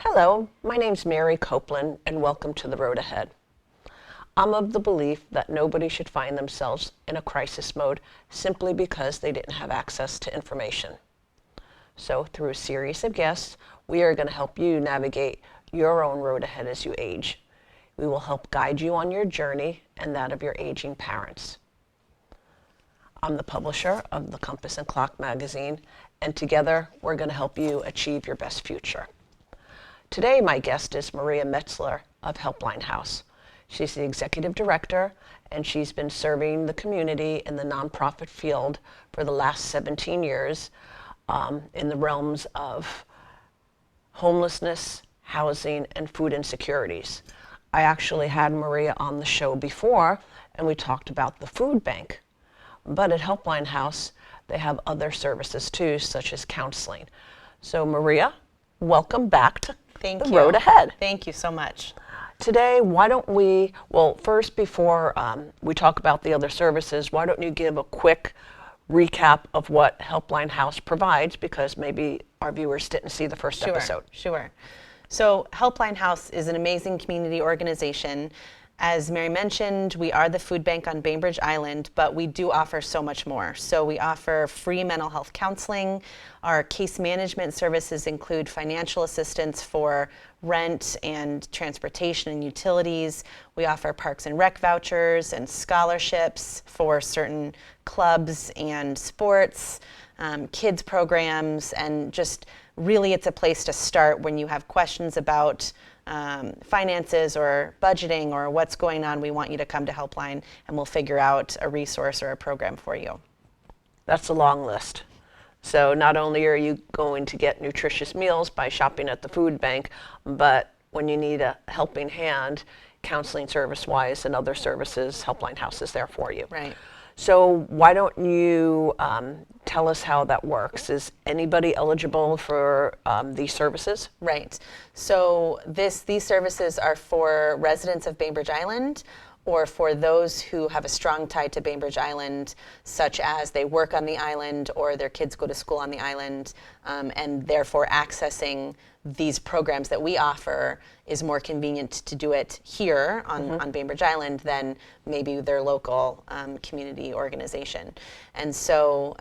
Hello, my name's Mary Coupland, and welcome to The Road Ahead. I'm of the belief that nobody should find themselves in a crisis mode simply because they didn't have access to information. So through a series of guests, we are going to help you navigate your own road ahead as you age. We will help guide you on your journey and that of your aging parents. I'm the publisher of the Compass and Clock magazine, and together we're going to help you achieve your best future. Today, my guest is Maria Metzler of Helpline House. She's the executive director, and she's been serving the community in the nonprofit field for the last 17 years in the realms of homelessness, housing, and food insecurities. I actually had Maria on the show before, and we talked about the food bank. But at Helpline House, they have other services too, such as counseling. So Maria, welcome back to The Road Ahead. Thank you so much. Today, why don't we, well, first before we talk about the other services, why don't you give a quick recap of what Helpline House provides, because maybe our viewers didn't see the first episode. Sure. So Helpline House is an amazing community organization. As Mary mentioned, we are the food bank on Bainbridge Island, but we do offer so much more. So we offer free mental health counseling. Our case management services include financial assistance for rent and transportation and utilities. We offer parks and rec vouchers and scholarships for certain clubs and sports, kids programs, and just really it's a place to start when you have questions about finances or budgeting or what's going on. We want you to come to Helpline and we'll figure out a resource or a program for you. That's a long list. So not only are you going to get nutritious meals by shopping at the food bank, but when you need a helping hand, counseling service-wise and other services, Helpline House is there for you. Right. So why don't you tell us how that works? Is anybody eligible for these services? Right. So these services are for residents of Bainbridge Island or for those who have a strong tie to Bainbridge Island, such as they work on the island or their kids go to school on the island, and therefore accessing these programs that we offer is more convenient to do it here on Bainbridge Island than maybe their local community organization. And so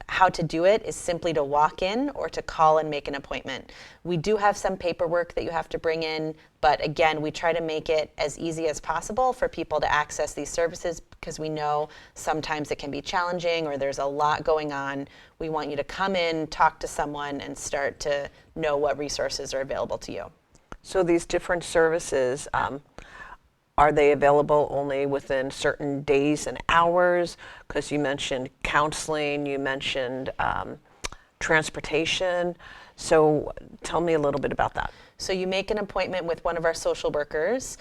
how to do it is simply to walk in or to call and make an appointment. We do have some paperwork that you have to bring in, but again, we try to make it as easy as possible for people to access these services because we know sometimes it can be challenging or there's a lot going on. We want you to come in, talk to someone, and start to know what resources are available to you. So these different services, are they available only within certain days and hours? Because you mentioned counseling, you mentioned transportation. So tell me a little bit about that. So you make an appointment with one of our social workers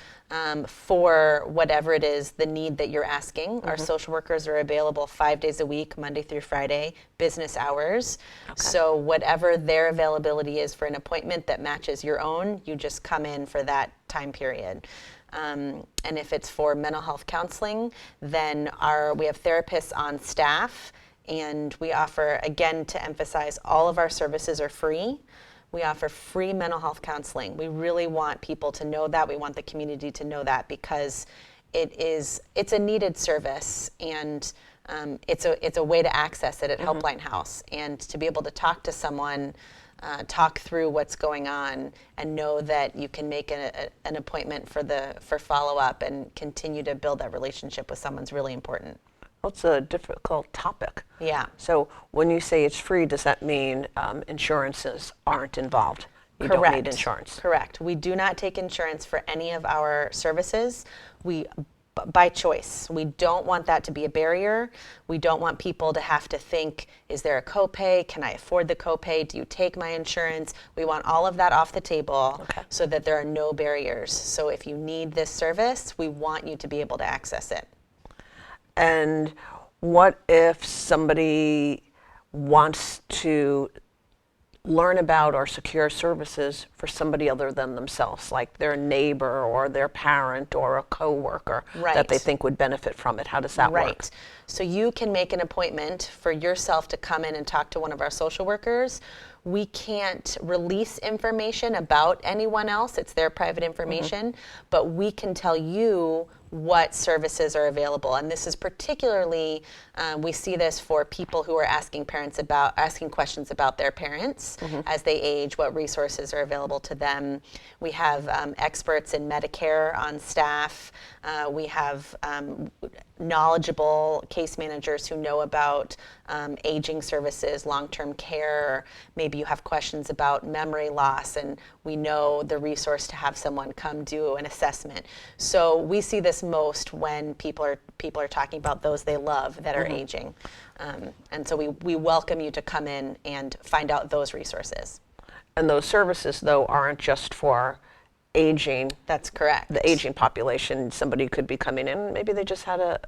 for whatever it is, the need that you're asking. Our social workers are available 5 days a week, Monday through Friday, business hours. Okay. So whatever their availability is for an appointment that matches your own, you just come in for that time period. And if it's for mental health counseling, then we have therapists on staff, and we offer, again, to emphasize, all of our services are free. We offer free mental health counseling. We really want people to know that. We want the community to know that because it's a needed service, and it's a way to access it at Helpline House, and to be able to talk to someone, talk through what's going on, and know that you can make an appointment for follow-up and continue to build that relationship with someone's really important. Well, it's a difficult topic. Yeah. So when you say it's free, does that mean insurances aren't involved? You Correct. don't need insurance. Correct. We do not take insurance for any of our services. By choice. We don't want that to be a barrier. We don't want people to have to think, is there a copay? Can I afford the copay? Do you take my insurance? We want all of that off the table so that there are no barriers. So if you need this service, we want you to be able to access it. And what if somebody wants to learn about or secure services for somebody other than themselves, like their neighbor or their parent or a coworker that they think would benefit from it? How does that work? So you can make an appointment for yourself to come in and talk to one of our social workers. we can't release information about anyone else. It's their private information, but we can tell you what services are available. And this is particularly, we see this for people who are asking questions about their parents as they age, what resources are available to them. We have experts in Medicare on staff. We have knowledgeable case managers who know about aging services, long-term care. Maybe you have questions about memory loss, and we know the resource to have someone come do an assessment. So we see this most when people are talking about those they love that are aging. And so we welcome you to come in and find out those resources. And those services, though, aren't just for aging. That's correct. The aging population. Somebody could be coming in, maybe they just had a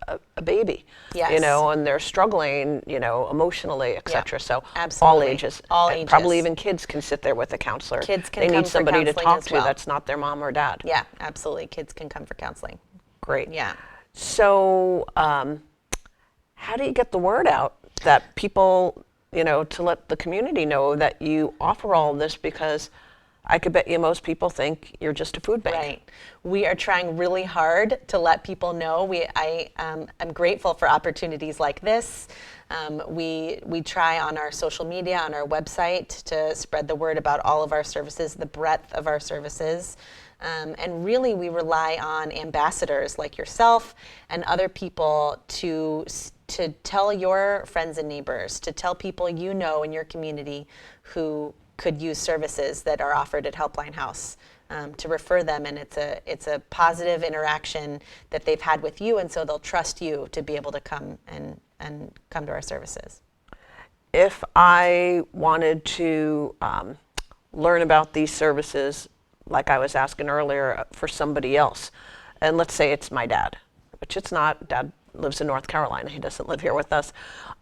baby, Yes. you know, and they're struggling, you know, emotionally, etc. So absolutely. all ages. All And ages. probably even kids can sit there with a counselor. Kids can They come need for somebody to counseling talk as to well. that's not their mom or dad. Yeah, absolutely. Kids can come for counseling. Great. Yeah. So how do you get the word out that people, you know, to let the community know that you offer all this? Because I could bet you most people think you're just a food bank. Right. We are trying really hard to let people know. I'm grateful for opportunities like this. We try on our social media, on our website, to spread the word about all of our services, the breadth of our services. And really, we rely on ambassadors like yourself and other people to tell your friends and neighbors, to tell people you know in your community who could use services that are offered at Helpline House, to refer them. And it's a positive interaction that they've had with you, and so they'll trust you to be able to come and come to our services. If I wanted to learn about these services, like I was asking earlier, for somebody else, and let's say it's my dad, which it's not. Dad lives in North Carolina. He doesn't live here with us.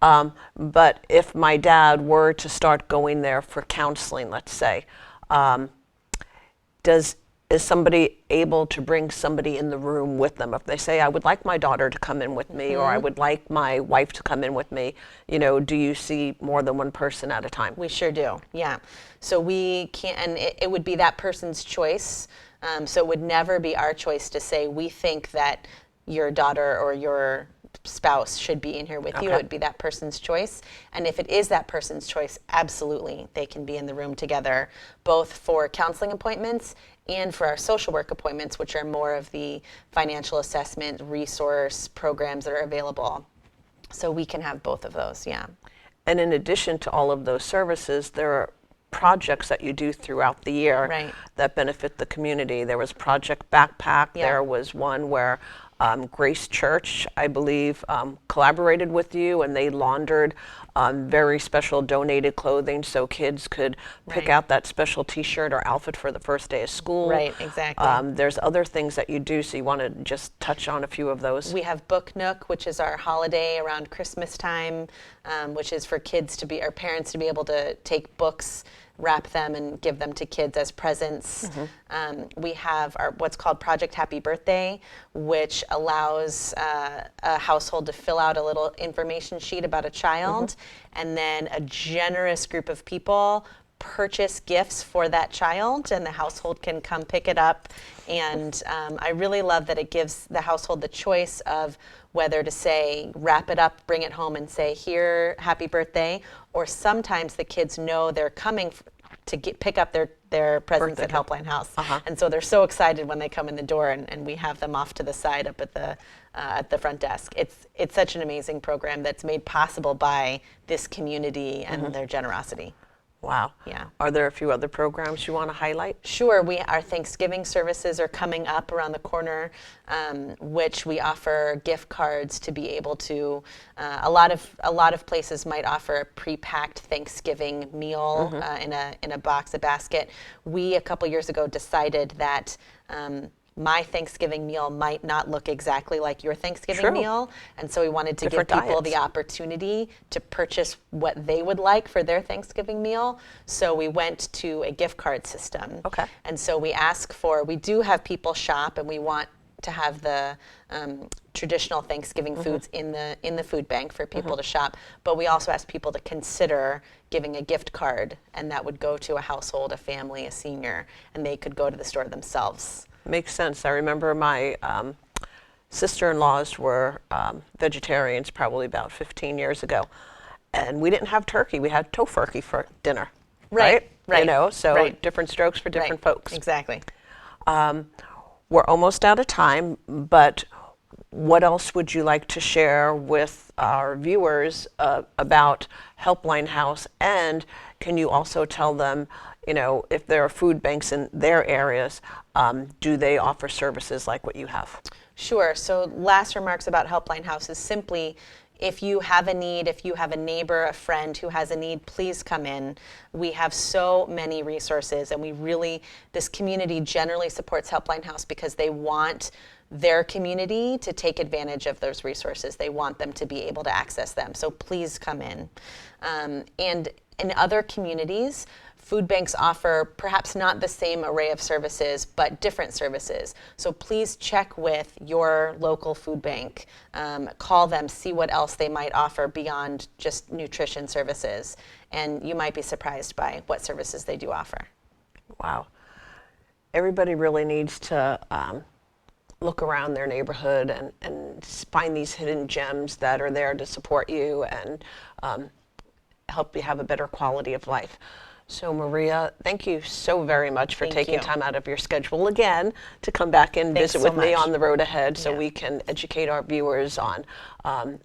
But if my dad were to start going there for counseling, let's say, is somebody able to bring somebody in the room with them? If they say, I would like my daughter to come in with me, or I would like my wife to come in with me, you know, do you see more than one person at a time? We sure do, yeah. So we can't, and it would be that person's choice. So it would never be our choice to say, we think that your daughter or your spouse should be in here with you. It would be that person's choice. And if it is that person's choice, absolutely, they can be in the room together, both for counseling appointments and for our social work appointments, which are more of the financial assessment resource programs that are available. So we can have both of those, yeah. And in addition to all of those services, there are projects that you do throughout the year that benefit the community. There was Project Backpack. There was one where Grace Church, I believe, collaborated with you, and they laundered very special donated clothing so kids could pick out that special T-shirt or outfit for the first day of school. Right, exactly. There's other things that you do, so you want to just touch on a few of those. We have Book Nook, which is our holiday around Christmas time, which is for kids to be, or parents to be able to take books, wrap them, and give them to kids as presents. We have our what's called Project Happy Birthday, which allows a household to fill out a little information sheet about a child, and then a generous group of people purchase gifts for that child, and the household can come pick it up. And I really love that it gives the household the choice of whether to say, wrap it up, bring it home, and say, here, happy birthday, or sometimes the kids know they're coming to pick up their presents at Helpline House. And so they're so excited when they come in the door, and we have them off to the side up at the front desk. It's such an amazing program that's made possible by this community and their generosity. Wow. Yeah. Are there a few other programs you want to highlight? Sure. Our Thanksgiving services are coming up around the corner, which we offer gift cards to be able to. A lot of places might offer a pre-packed Thanksgiving meal in a box, a basket. We a couple years ago decided that my Thanksgiving meal might not look exactly like your Thanksgiving meal. And so we wanted to give people the opportunity to purchase what they would like for their Thanksgiving meal. So we went to a gift card system. And so we do have people shop, and we want to have the traditional Thanksgiving foods in the food bank for people to shop, but we also ask people to consider giving a gift card, and that would go to a household, a family, a senior, and they could go to the store themselves. Makes sense. I remember my sister-in-laws were vegetarians probably about 15 years ago, and we didn't have turkey. We had tofurkey for dinner. Right. You know, so different strokes for different folks. Exactly. We're almost out of time, but what else would you like to share with our viewers about Helpline House? And can you also tell them, you know, if there are food banks in their areas, do they offer services like what you have? Sure. So last remarks about Helpline House is simply, if you have a need, if you have a neighbor, a friend who has a need, please come in. We have so many resources, and this community generally supports Helpline House because they want their community to take advantage of those resources. They want them to be able to access them. So please come in. And in other communities, food banks offer perhaps not the same array of services, but different services. So please check with your local food bank, call them, see what else they might offer beyond just nutrition services. And you might be surprised by what services they do offer. Wow. Everybody really needs to look around their neighborhood and find these hidden gems that are there to support you and help you have a better quality of life. So Maria, thank you so very much for taking time out of your schedule again to come back and visit with me on the road ahead, so we can educate our viewers on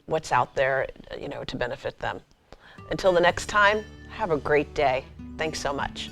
what's out there, you know, to benefit them. Until the next time, have a great day. Thanks so much.